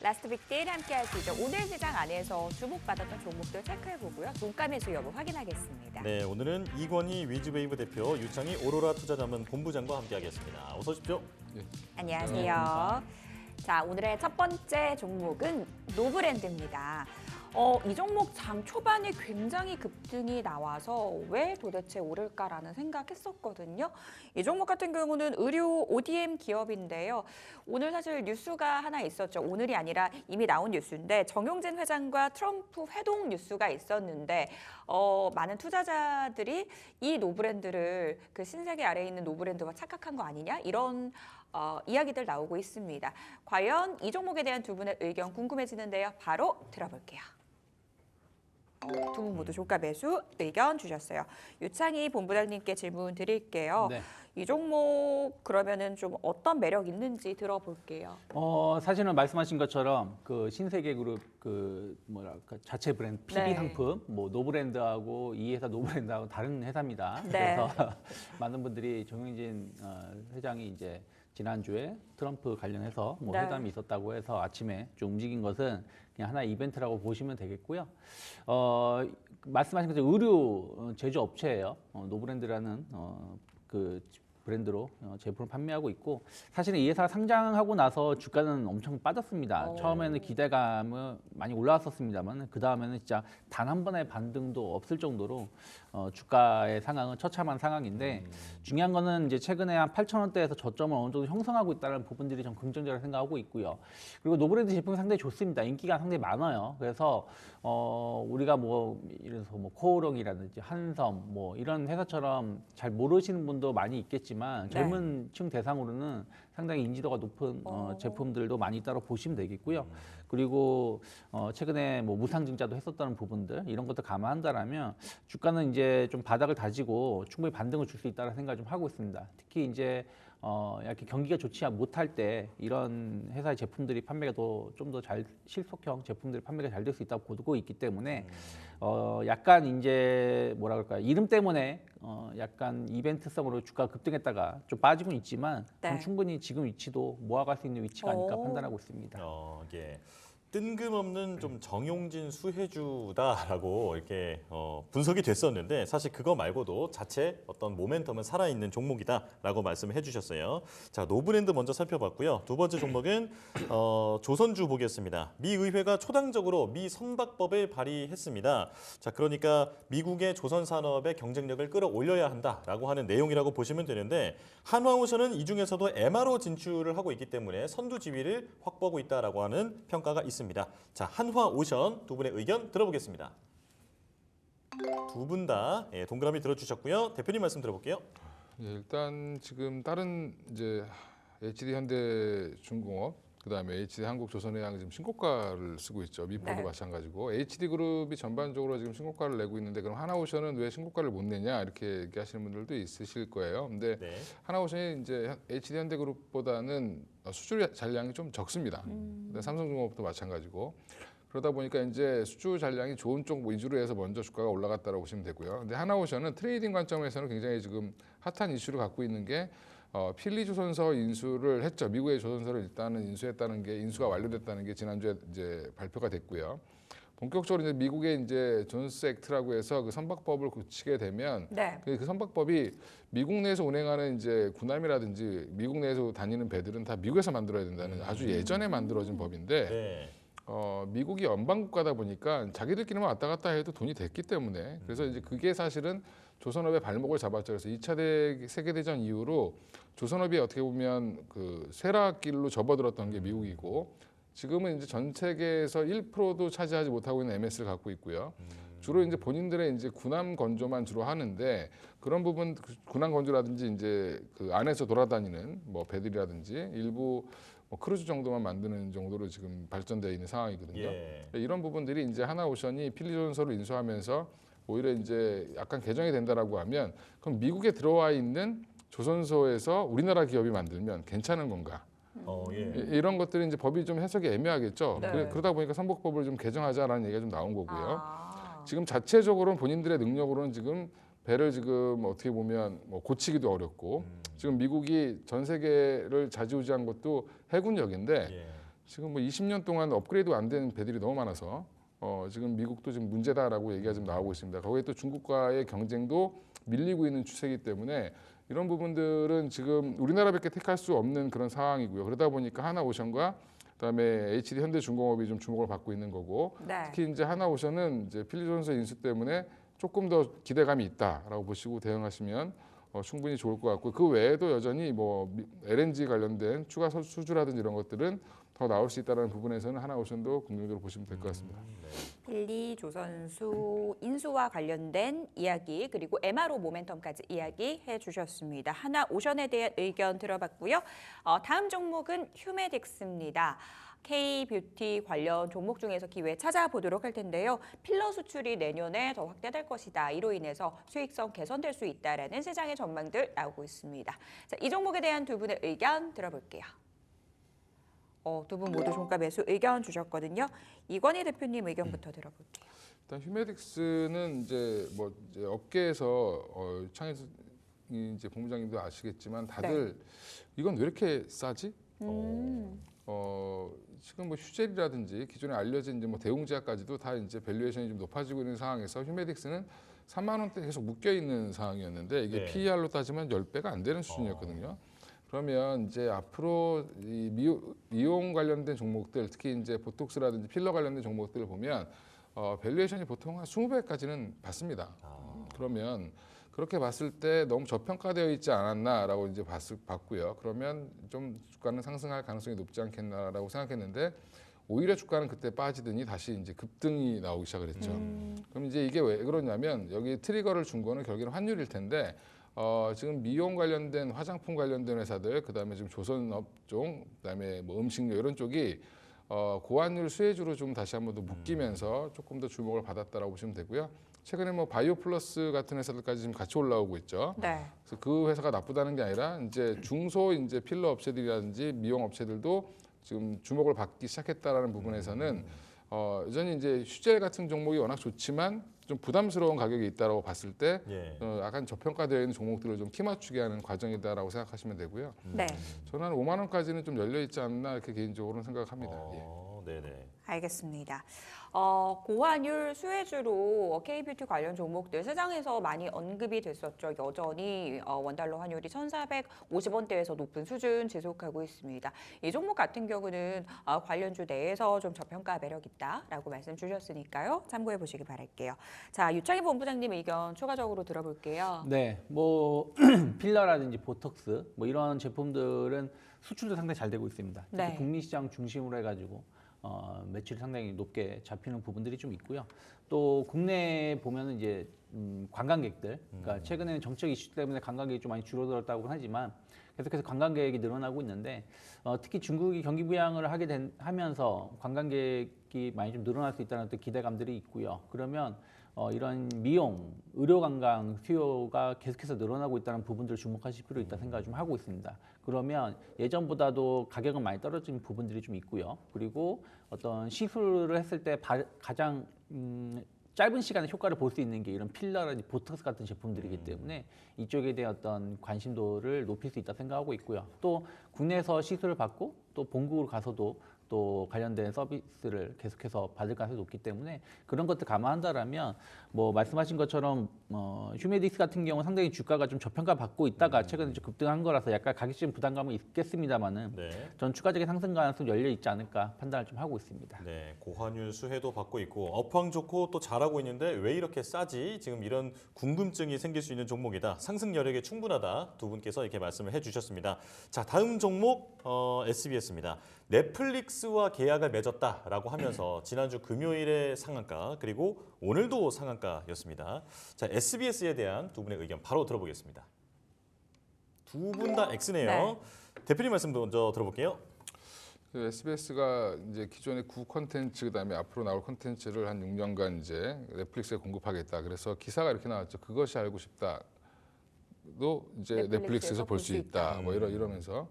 라스트 빅딜 함께 하시죠. 오늘 시장 안에서 주목받았던 종목들 체크해보고요. 종가 매수 여부 확인하겠습니다. 네, 오늘은 이권희 위즈웨이브 대표, 유창희 오로라 투자자문 본부장과 함께하겠습니다. 어서 오십시오. 안녕하세요. 자, 오늘의 첫 번째 종목은 노브랜드입니다. 이 종목 장 초반에 굉장히 급등이 나와서 왜 도대체 오를까라는 생각했었거든요. 이 종목 같은 경우는 의류 ODM 기업인데요. 오늘 사실 뉴스가 하나 있었죠. 오늘이 아니라 이미 나온 뉴스인데 정용진 회장과 트럼프 회동 뉴스가 있었는데 많은 투자자들이 이 노브랜드를 그 신세계 아래에 있는 노브랜드와 착각한 거 아니냐 이런 이야기들 나오고 있습니다. 과연 이 종목에 대한 두 분의 의견 궁금해지는데요. 바로 들어볼게요. 두 분 모두 종가 매수 의견 주셨어요. 유창희 본부장님께 질문 드릴게요. 네. 이 종목 그러면은 좀 어떤 매력 있는지 들어볼게요. 사실은 말씀하신 것처럼 그 신세계그룹 그 뭐랄까 자체 브랜드 PB 네. 상품 뭐 노브랜드하고 이 회사 노브랜드하고 다른 회사입니다. 네. 그래서 많은 분들이 정용진 회장이 이제 지난주에 트럼프 관련해서 뭐 네. 회담이 있었다고 해서 아침에 좀 움직인 것은 그냥 하나의 이벤트라고 보시면 되겠고요. 말씀하신 것처럼 의류 제조 업체예요. 노브랜드라는 그 브랜드로 제품을 판매하고 있고 사실은 이 회사가 상장하고 나서 주가는 엄청 빠졌습니다. 처음에는 기대감은 많이 올라왔었습니다만 그 다음에는 진짜 단 한 번의 반등도 없을 정도로 주가의 상황은 처참한 상황인데 중요한 거는 이제 최근에 한 8,000원대에서 저점을 어느 정도 형성하고 있다는 부분들이 좀 긍정적으로 생각하고 있고요. 그리고 노브랜드 제품이 상당히 좋습니다. 인기가 상당히 많아요. 그래서 우리가 뭐 예를 들어서 뭐 코오롱이라든지 한섬 뭐 이런 회사처럼 잘 모르시는 분도 많이 있겠지만 젊은 층 대상으로는 상당히 인지도가 높은 제품들도 많이 있다고 보시면 되겠고요. 그리고 최근에 뭐 무상증자도 했었다는 부분들 이런 것도 감안한다라면 주가는 이제 좀 바닥을 다지고 충분히 반등을 줄 수 있다는 생각을 좀 하고 있습니다. 특히 이제 이렇게 경기가 좋지 못할 때 이런 회사의 제품들이 판매가 좀 더 잘 실속형 제품들이 판매가 잘 될 수 있다고 보고 있기 때문에 약간 이제 뭐라 그럴까요 이름 때문에 약간 이벤트성으로 주가가 급등했다가 좀 빠지고 있지만 그건 충분히 지금 위치도 모아갈 수 있는 위치가 아닐까 판단하고 있습니다. 예. 뜬금없는 좀 정용진 수혜주다라고 이렇게 분석이 됐었는데 사실 그거 말고도 자체 어떤 모멘텀은 살아있는 종목이다라고 말씀을 해주셨어요. 자, 노브랜드 먼저 살펴봤고요. 두 번째 종목은 조선주 보겠습니다. 미 의회가 초당적으로 미 선박법을 발의했습니다. 자, 그러니까 미국의 조선 산업의 경쟁력을 끌어올려야 한다라고 하는 내용이라고 보시면 되는데 한화오션은 이 중에서도 MRO 진출을 하고 있기 때문에 선두 지위를 확보하고 있다라고 하는 평가가 있습니다. 자, 한화오션 두 분의 의견 들어보겠습니다. 두 분 다 동그라미 들어주셨고요. 대표님 말씀 들어볼게요. 예, 일단 지금 다른 이제 HD현대중공업, 그다음에 HD한국조선해양 지금 신고가를 쓰고 있죠. 미포도 마찬가지고 HD그룹이 전반적으로 지금 신고가를 내고 있는데 그럼 하나오션은 왜 신고가를 못 내냐 이렇게 얘기하시는 분들도 있으실 거예요. 근데 하나오션이 이제 HD현대그룹보다는 수주 잔량이 좀 적습니다. 삼성중공업도 마찬가지고. 그러다 보니까 이제 수주 잔량이 좋은 쪽 위주로 해서 먼저 주가가 올라갔다고 보시면 되고요. 근데 하나오션은 트레이딩 관점에서는 굉장히 지금 핫한 이슈를 갖고 있는 게 필리조선서 인수를 했죠. 미국의 조선서를 일단은 인수했다는 게 인수가 완료됐다는 게 지난주에 이제 발표가 됐고요. 본격적으로 이제 미국의 이제 존스 액트라고 해서 그 선박법을 고치게 되면 그 선박법이 미국 내에서 운행하는 이제 군함이라든지 미국 내에서 다니는 배들은 다 미국에서 만들어야 된다는 아주 예전에 만들어진 법인데 미국이 연방국가다 보니까 자기들끼리만 왔다 갔다 해도 돈이 됐기 때문에 그래서 이제 그게 사실은 조선업의 발목을 잡았죠. 그래서 2차 세계대전 이후로 조선업이 어떻게 보면 그 쇠락길로 접어들었던 게 미국이고 지금은 이제 전 세계에서 1%도 차지하지 못하고 있는 MS를 갖고 있고요. 주로 이제 본인들의 이제 군함 건조만 주로 하는데 그런 부분 군함 건조라든지 이제 그 안에서 돌아다니는 뭐 배들이라든지 일부 뭐 크루즈 정도만 만드는 정도로 지금 발전되어 있는 상황이거든요. 이런 부분들이 이제 하나오션이 필리조선서를 인수하면서 오히려 이제 약간 개정이 된다라고 하면 그럼 미국에 들어와 있는 조선소에서 우리나라 기업이 만들면 괜찮은 건가? 이런 것들이 이제 법이 좀 해석이 애매하겠죠. 그러다 보니까 선박법을 좀 개정하자라는 얘기가 좀 나온 거고요. 지금 자체적으로는 본인들의 능력으로는 지금 배를 지금 어떻게 보면 뭐 고치기도 어렵고 지금 미국이 전 세계를 좌지우지한 것도 해군력인데 지금 뭐 20년 동안 업그레이드 안 된 배들이 너무 많아서 지금 미국도 지금 문제다라고 얘기가 좀 나오고 있습니다. 거기에 또 중국과의 경쟁도 밀리고 있는 추세이기 때문에 이런 부분들은 지금 우리나라밖에 택할 수 없는 그런 상황이고요. 그러다 보니까 하나오션과 그다음에 HD 현대중공업이 좀 주목을 받고 있는 거고 네. 특히 이제 하나오션은 이제 필리존스 인수 때문에 조금 더 기대감이 있다라고 보시고 대응하시면 충분히 좋을 것 같고 그 외에도 여전히 뭐 LNG 관련된 추가 수주라든지 이런 것들은 더 나올 수 있다는 부분에서는 하나오션도 긍정적으로 보시면 될 것 같습니다. 필리 조선수 인수와 관련된 이야기 그리고 MRO 모멘텀까지 이야기해 주셨습니다. 하나오션에 대한 의견 들어봤고요. 다음 종목은 휴메딕스입니다. K-뷰티 관련 종목 중에서 기회 찾아보도록 할 텐데요. 필러 수출이 내년에 더 확대될 것이다. 이로 인해서 수익성 개선될 수 있다라는 시장의 전망들 나오고 있습니다. 자, 이 종목에 대한 두 분의 의견 들어볼게요. 두 분 모두 종가 매수 의견 주셨거든요. 이건희 대표님 의견부터 들어볼게요. 일단 휴메딕스는 이제 뭐 이제 업계에서 창희 이제 본부장님도 아시겠지만 다들 이건 왜 이렇게 싸지? 지금 뭐 휴젤이라든지 기존에 알려진 이제 뭐 대웅제약까지도 다 이제 밸류에이션이 좀 높아지고 있는 상황에서 휴메딕스는 3만 원대 계속 묶여 있는 상황이었는데 이게 네. PER로 따지면 10배가 안 되는 수준이었거든요. 그러면 이제 앞으로 이 미용 관련된 종목들, 특히 이제 보톡스라든지 필러 관련된 종목들을 보면 밸류에이션이 보통 한 20배까지는 받습니다. 그러면 그렇게 봤을 때 너무 저평가되어 있지 않았나라고 이제 봤고요. 그러면 좀 주가는 상승할 가능성이 높지 않겠나라고 생각했는데 오히려 주가는 그때 빠지더니 다시 이제 급등이 나오기 시작을 했죠. 그럼 이제 이게 왜 그러냐면 여기 트리거를 준 거는 결국에는 환율일 텐데 지금 미용 관련된 화장품 관련된 회사들, 그다음에 지금 조선업종, 그다음에 뭐 음식료 이런 쪽이 고환율 수혜주로 좀 다시 한번 더 묶이면서 조금 더 주목을 받았다라고 보시면 되고요. 최근에 뭐 바이오 플러스 같은 회사들까지 지금 같이 올라오고 있죠. 네. 그래서 그 회사가 나쁘다는 게 아니라 이제 중소 이제 필러 업체들이라든지 미용 업체들도 지금 주목을 받기 시작했다라는 부분에서는 여전히 이제 휴젤 같은 종목이 워낙 좋지만 좀 부담스러운 가격이 있다라고 봤을 때 예. 약간 저평가되어 있는 종목들을 좀 키 맞추게 하는 과정이다라고 생각하시면 되고요. 네. 저는 한 5만 원까지는 좀 열려 있지 않나 이렇게 개인적으로는 생각합니다. 예. 네네. 알겠습니다. 고환율 수혜주로 K뷰티 관련 종목들 시장에서 많이 언급이 됐었죠. 여전히 원달러 환율이 1,450원대에서 높은 수준 지속하고 있습니다. 이 종목 같은 경우는 관련주 내에서 좀 저평가 매력 있다라고 말씀 주셨으니까요. 참고해 보시기 바랄게요. 자, 유창희 본부장님 의견 추가적으로 들어볼게요. 네, 뭐 필러라든지 보톡스 뭐 이런 제품들은 수출도 상당히 잘 되고 있습니다. 특히 네. 북미 시장 중심으로 해가지고 매출이 상당히 높게 잡히는 부분들이 좀 있고요. 또 국내에 보면은 이제 관광객들, 그러니까 최근에는 정책 이슈 때문에 관광객이 좀 많이 줄어들었다고 하지만 계속해서 관광객이 늘어나고 있는데 특히 중국이 경기 부양을 하면서 관광객이 많이 좀 늘어날 수 있다는 또 기대감들이 있고요. 그러면 이런 미용, 의료 관광 수요가 계속해서 늘어나고 있다는 부분들을 주목하실 필요 있다 생각을 좀 하고 있습니다. 그러면 예전보다도 가격은 많이 떨어진 부분들이 좀 있고요. 그리고 어떤 시술을 했을 때 가장 짧은 시간에 효과를 볼 수 있는 게 이런 필러라든지 보톡스 같은 제품들이기 때문에 이쪽에 대한 어떤 관심도를 높일 수 있다 생각하고 있고요. 또 국내에서 시술을 받고 또 본국으로 가서도 또 관련된 서비스를 계속해서 받을 가능성이 높기 때문에 그런 것들 감안한다라면 뭐 말씀하신 것처럼 휴메딕스 같은 경우 상당히 주가가 좀 저평가 받고 있다가 최근에 좀 급등한 거라서 약간 가격적인 부담감은 있겠습니다만은 네. 전 추가적인 상승 가능성 열려 있지 않을까 판단을 좀 하고 있습니다. 네, 고환율 수혜도 받고 있고 업황 좋고 또 잘하고 있는데 왜 이렇게 싸지? 지금 이런 궁금증이 생길 수 있는 종목이다. 상승 여력이 충분하다. 두 분께서 이렇게 말씀을 해주셨습니다. 자, 다음 종목 SBS입니다. 넷플릭스와 계약을 맺었다라고 하면서 지난주 금요일에 상한가 그리고 오늘도 상한가였습니다. 자, SBS에 대한 두 분의 의견 바로 들어보겠습니다. 두 분 다 X네요. 네. 대표님 말씀 먼저 들어볼게요. SBS가 이제 기존의 구 콘텐츠 그다음에 앞으로 나올 콘텐츠를 한 6년간 이제 넷플릭스에 공급하겠다. 그래서 기사가 이렇게 나왔죠. 그것이 알고 싶다. 도 이제 넷플릭스에서 볼 수 있다. 뭐 이러면서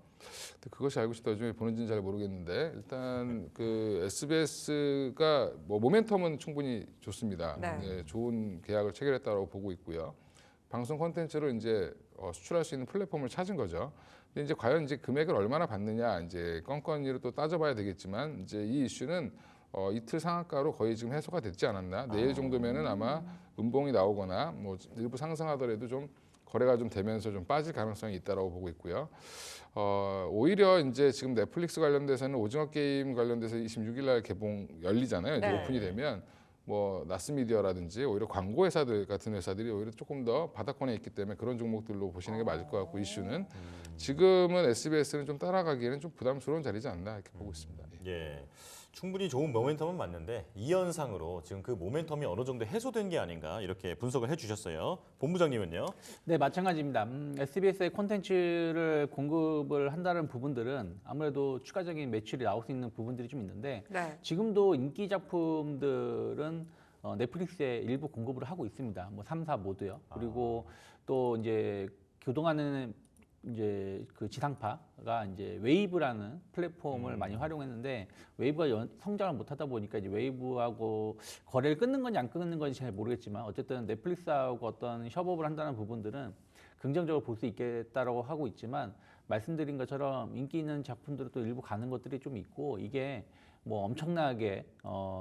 그것이 알고 싶다. 요즘에 보는지는 잘 모르겠는데 일단 그 SBS가 뭐 모멘텀은 충분히 좋습니다. 네. 네, 좋은 계약을 체결했다고 보고 있고요. 방송 콘텐츠를 이제 수출할 수 있는 플랫폼을 찾은 거죠. 근데 이제 과연 이제 금액을 얼마나 받느냐 이제 건건이로 또 따져봐야 되겠지만 이제 이 이슈는 이틀 상한가로 거의 지금 해소가 됐지 않았나. 내일 정도면은 아마 음봉이 나오거나 뭐 일부 상승하더라도 좀 거래가 좀 되면서 좀 빠질 가능성이 있다라고 보고 있고요. 오히려 이제 지금 넷플릭스 관련돼서는 오징어 게임 관련돼서 26일 날 개봉 열리잖아요. 이제 네. 오픈이 되면 뭐 나스미디어라든지 오히려 광고 회사들 같은 회사들이 오히려 조금 더 바닥권에 있기 때문에 그런 종목들로 보시는 게 맞을 것 같고 이슈는 지금은 SBS는 좀 따라가기에는 좀 부담스러운 자리지 않나 이렇게 보고 있습니다. 예. 충분히 좋은 모멘텀은 맞는데 이 현상으로 지금 그 모멘텀이 어느 정도 해소된 게 아닌가 이렇게 분석을 해주셨어요. 본부장님은요? 네, 마찬가지입니다. SBS의 콘텐츠를 공급을 한다는 부분들은 아무래도 추가적인 매출이 나올 수 있는 부분들이 좀 있는데 네. 지금도 인기 작품들은 넷플릭스에 일부 공급을 하고 있습니다. 뭐 3, 4 모두요. 그리고 또 이제 교동하는 이제 그 지상파가 이제 웨이브라는 플랫폼을 많이 활용했는데 웨이브가 성장을 못하다 보니까 이제 웨이브하고 거래를 끊는 건지 안 끊는 건지 잘 모르겠지만 어쨌든 넷플릭스하고 어떤 협업을 한다는 부분들은 긍정적으로 볼 수 있겠다라고 하고 있지만 말씀드린 것처럼 인기 있는 작품들은 또 일부 가는 것들이 좀 있고 이게 뭐 엄청나게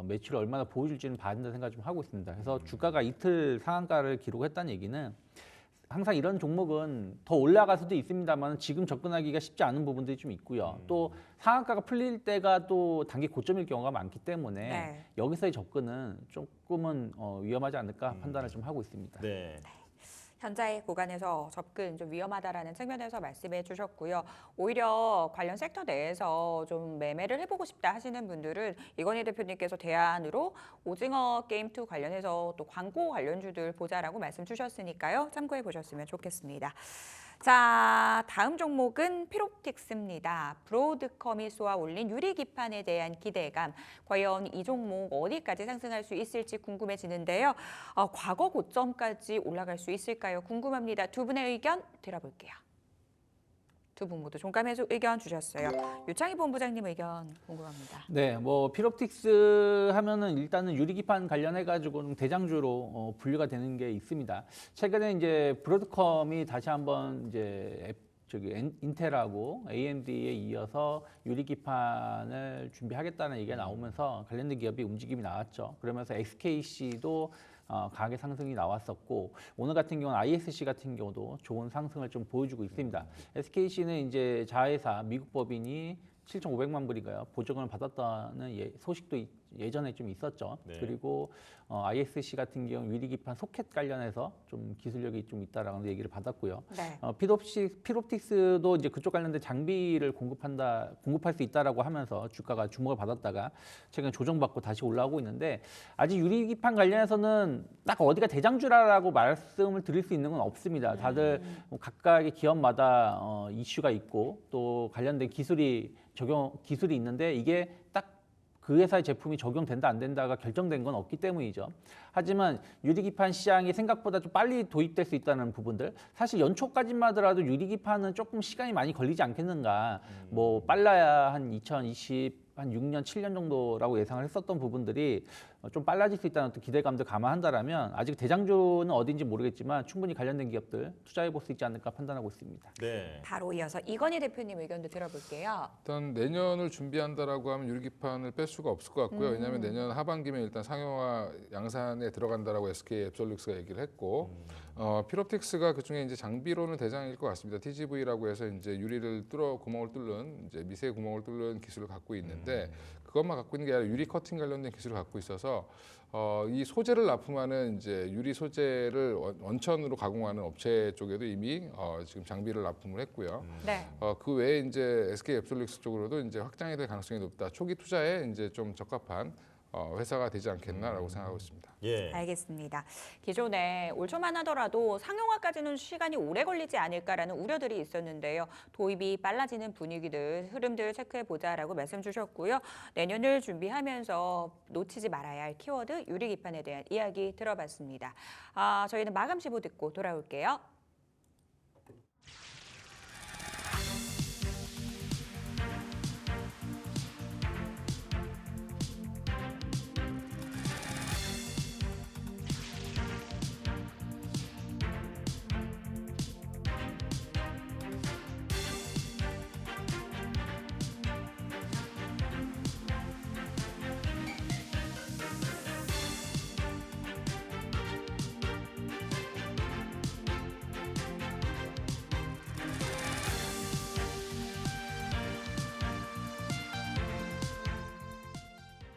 매출을 얼마나 보여줄지는 봐야 된다 생각 좀 하고 있습니다. 그래서 주가가 이틀 상한가를 기록했다는 얘기는 항상 이런 종목은 더 올라갈 수도 있습니다만 지금 접근하기가 쉽지 않은 부분들이 좀 있고요. 또 상한가가 풀릴 때가 또 단기 고점일 경우가 많기 때문에 네. 여기서의 접근은 조금은 위험하지 않을까 판단을 좀 하고 있습니다. 네. 현재 구간에서 접근 좀 위험하다라는 측면에서 말씀해 주셨고요. 오히려 관련 섹터 내에서 좀 매매를 해보고 싶다 하시는 분들은 이건희 대표님께서 대안으로 오징어 게임2 관련해서 또 광고 관련주들 보자라고 말씀 주셨으니까요. 참고해 보셨으면 좋겠습니다. 자, 다음 종목은 피롭틱스입니다. 브로드컴이 쏘아 올린 유리기판에 대한 기대감. 과연 이 종목 어디까지 상승할 수 있을지 궁금해지는데요. 과거 고점까지 올라갈 수 있을까요? 궁금합니다. 두 분의 의견 들어볼게요. 두 분 모두 종가 매수 의견 주셨어요. 유창희 본부장님 의견 궁금합니다. 네, 뭐 피롭틱스 하면은 일단은 유리기판 관련해 가지고는 대장주로 분류가 되는 게 있습니다. 최근에 이제 브로드컴이 다시 한번 이제 인텔하고 AMD에 이어서 유리기판을 준비하겠다는 얘기가 나오면서 관련된 기업이 움직임이 나왔죠. 그러면서 SKC도 강하게 상승이 나왔었고 오늘 같은 경우는 ISC 같은 경우도 좋은 상승을 좀 보여주고 있습니다. SKC는 이제 자회사 미국 법인이 7,500만 불인가요? 보조금을 받았다는 소식도 예전에 좀 있었죠. 네. 그리고 ISC 같은 경우 유리기판 소켓 관련해서 좀 기술력이 좀 있다라는 얘기를 받았고요. 네. 피롭틱스도 이제 그쪽 관련된 장비를 공급할 수 있다라고 하면서 주가가 주목을 받았다가 최근 조정받고 다시 올라오고 있는데 아직 유리기판 관련해서는 딱 어디가 대장주라고 말씀을 드릴 수 있는 건 없습니다. 다들 각각의 기업마다 이슈가 있고 또 관련된 기술이 있는데 이게 딱 그 회사의 제품이 적용된다 안 된다가 결정된 건 없기 때문이죠. 하지만 유리기판 시장이 생각보다 좀 빨리 도입될 수 있다는 부분들 사실 연초까지만 하더라도 유리기판은 조금 시간이 많이 걸리지 않겠는가 뭐 빨라야 한 2020 한 6년, 7년 정도라고 예상을 했었던 부분들이 좀 빨라질 수 있다는 어떤 기대감들 감안한다라면 아직 대장주는 어딘지 모르겠지만 충분히 관련된 기업들 투자해 볼 수 있지 않을까 판단하고 있습니다. 네. 바로 이어서 이건희 대표님 의견도 들어볼게요. 일단 내년을 준비한다라고 하면 유리기판을 뺄 수가 없을 것 같고요. 왜냐하면 내년 하반기면 일단 상용화 양산에 들어간다라고 SK 앱솔루스가 얘기를 했고 피롭틱스가 그중에 이제 장비로는 대장일 것 같습니다. TGV라고 해서 이제 유리를 구멍을 뚫는 이제 미세 구멍을 뚫는 기술을 갖고 있는데 그것만 갖고 있는 게 아니라 유리 커팅 관련된 기술을 갖고 있어서 이 소재를 납품하는 이제 유리 소재를 원천으로 가공하는 업체 쪽에도 이미 지금 장비를 납품을 했고요. 네. 그 외에 이제 SK 앱솔루스 쪽으로도 이제 확장이 될 가능성이 높다. 초기 투자에 이제 좀 적합한 회사가 되지 않겠나라고 생각하고 있습니다. 예. 알겠습니다. 기존에 올 초만 하더라도 상용화까지는 시간이 오래 걸리지 않을까라는 우려들이 있었는데요. 도입이 빨라지는 분위기들, 흐름들 체크해 보자라고 말씀 주셨고요. 내년을 준비하면서 놓치지 말아야 할 키워드 유리기판에 대한 이야기 들어봤습니다. 저희는 마감 시보 듣고 돌아올게요.